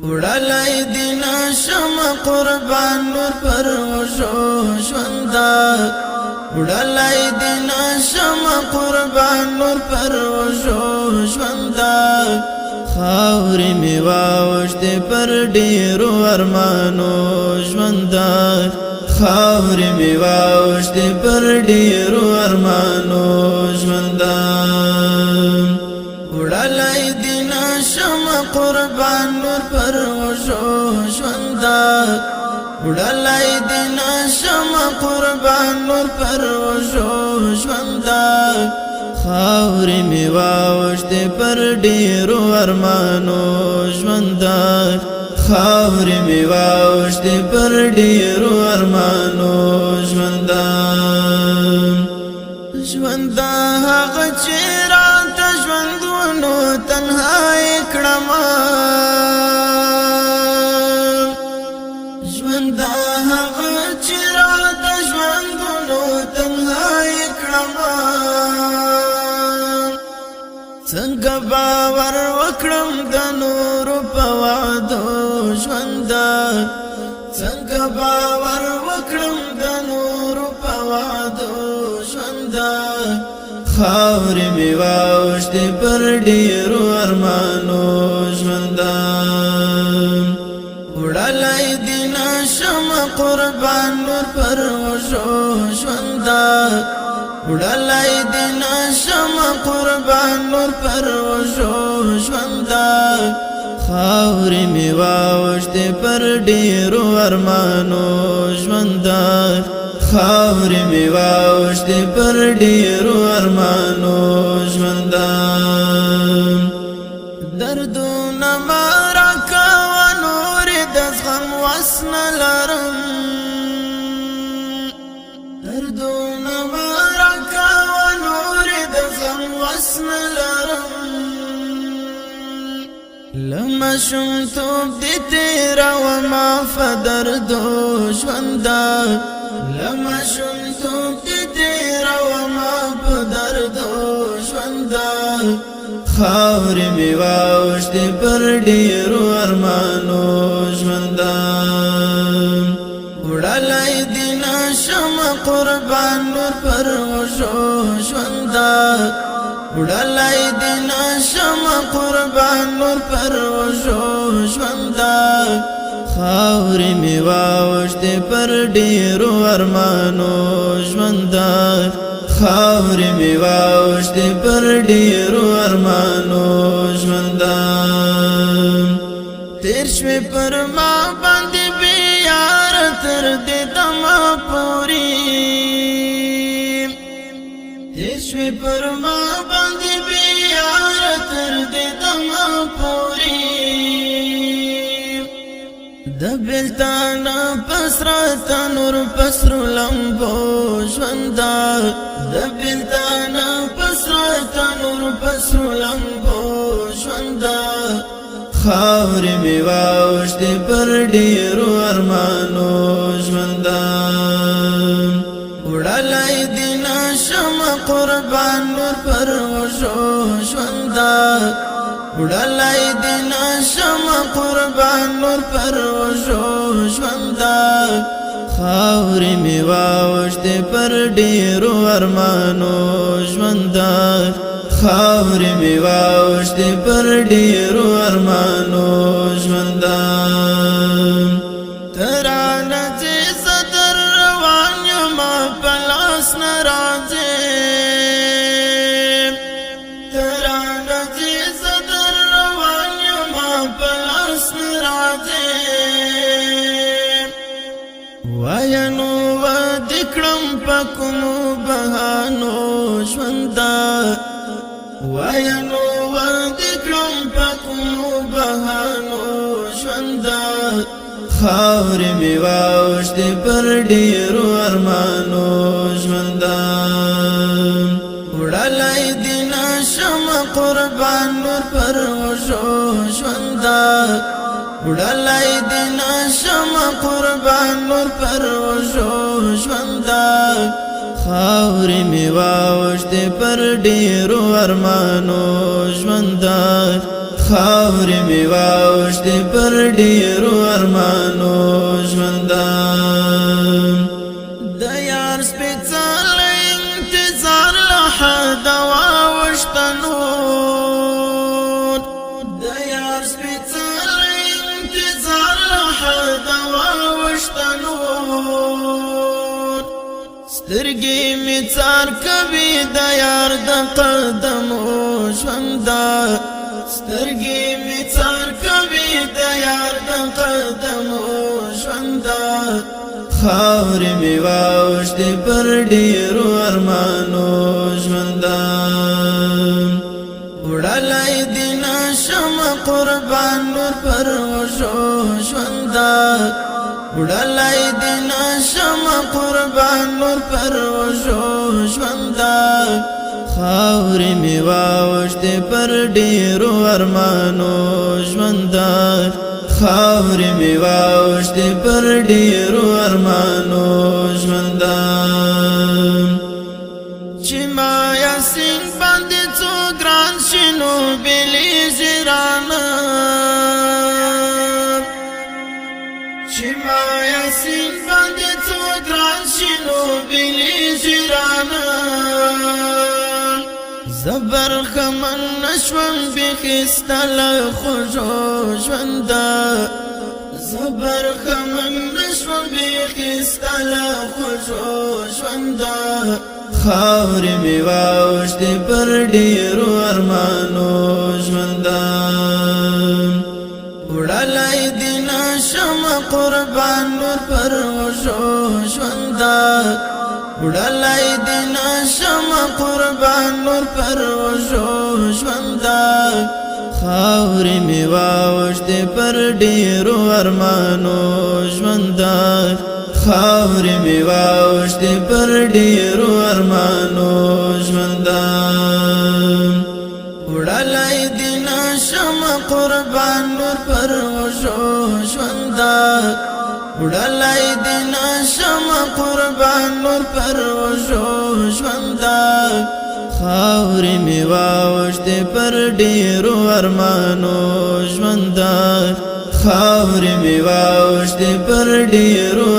وړلای دینا شم قربان نور پر وشو ژوندا وړلای دینا شم قربان نور پر وشو ژوندا خاورې می واوښتې پر ډېرو ارمانو ژوندا خاورې می واوښتې پر ډېرو ارمانو ژوندا وړلای دینا شم قربان نور پر وشو ژوندا وړلای دینا شم قربان نور پر وشو ژوندا خاورې می واوښتې پر ډېرو ارمانو ژوندا خاورې می واوښتې پر ډېرو ارمانو ژوندا ژوندا هغه چې راته ژوندونو تنهایی کړمه ژوندا هغه چې راته ژوندونو تنهایی کړمه څنګه باور وکړم د نورو په وعدو ژوندا څنګه باور وکړم د نورو په وعدو ژوندا خاورې می واوښتې پر ډېرو ارمانو ژوندا وړلای دینا شم قربان نور پر وشو ژوندا وړلای دینا شم قربان نور پر وشو ژوندا خاورې می واوښتې پر ډېرو ارمانو ژوندا خاورې می واوښتې پر ډېرو ارمانو ژوندا دردونه ما راکوه نورې د زغم وس نه لرم دردونه ما راکوه نورې د زغم وس نه لرم له ماشومتوب دې تېرومه په دردو ژوندا له ماشومتوب دې تېرومه په دردو ژوندا خاورې می واوښتې پر ډېرو ارمانو ژوندا وړلای دینا شم قربان نور پر وشو ژوندا وړلای دینا شم قربان نور پر وشو ژوندا خاورې می واوښتې پر ډېرو ارمانو ژوندا خاورې می واوښتې پر ډېرو ارمانو ژوندا تېر شوې پر ما باندې بې یاره تر دې دمه پورې تېر شوې پر ما باندې بې یاره تر دې دمه پورې د بېلتان پسره تنور پسرو لمبو ژوندا د بېلتان پسره تنور پسرو لمبو ژوندا خاورې می واوښتې پر ډېرو ارمانو ژوندا وړلای دینا شم قربان نور پر وشو ژوندا وړلای دینا شم قربان نور پر وشو ژوندا خاورې می واوښتې پر ډېرو ارمانو ژوندا خاورې می واوښتې پر ډېرو ارمانو ژوندا ترانه چې زه در روان یمه په لاس نه راځې ترانه چې زه در روان یمه په لاس نه راځې وایه نو ودې کړم په کومو بهانو ژوندا وایه نو ودې کړم په کومو بهانو ژوندا خاورې می واوښتې پر ډېرو ارمانو ژوندا وړلای دینا شم قربان نور پر وشو ژوندا وړلای دینا شم قربان نور پر وشو ژوندا خاورې می واوښتې پر ډېرو ارمانو ژوندا خاورې مې واوښتې پر ډېرو ارمانو ژونده د یار سپېڅلی انتظار له حده واوښته نور د یار سپېڅلی انتظار له حده واوښته نور سترګې مې څار کوي د یار د قدمو ژونده سترګې مې څار کوي د یار د قدمو ژونده خاورې مې واوښتې پر ډېرو ارمانو ژونده وړلی دې نشم قربان نور پر وږو ژونده وړلی دې نشم قربان نور پر وږو ژونده خاورې مې واوښتې پر ډېرو ارمانو ژونده خاورې مې واوښتې پر ډېرو ارمانو ژونده چې ما یاسین باندې څو ګران شي نو بېلېږي رانه چې ما یاسین باندې څو ګران شي نو بېلېږي رانه زبر خمن نشوم بخسته له خوږو ژونده زبر خمن نشوم بخسته له خوږو ژونده خاورې مې واوښتې پر ډېرو ارمانو ژونده وړلی دې نشم قربان نور پر وږو ژونده وړلی دې نشم قربان نور پر وږو ژونده خاورې مې واوښتې پر ډېرو ارمانو ژونده خاورې مې واوښتې پر ډېرو ارمانو ژونده وړلی دې نشم قربان نور پر وږو ژونده وړلی دې نشم قربان نور پر وږو ژونده خاورې مې واوښتې پر ډېرو ارمانو ژونده خاورې مې واوښتې پر ډېرو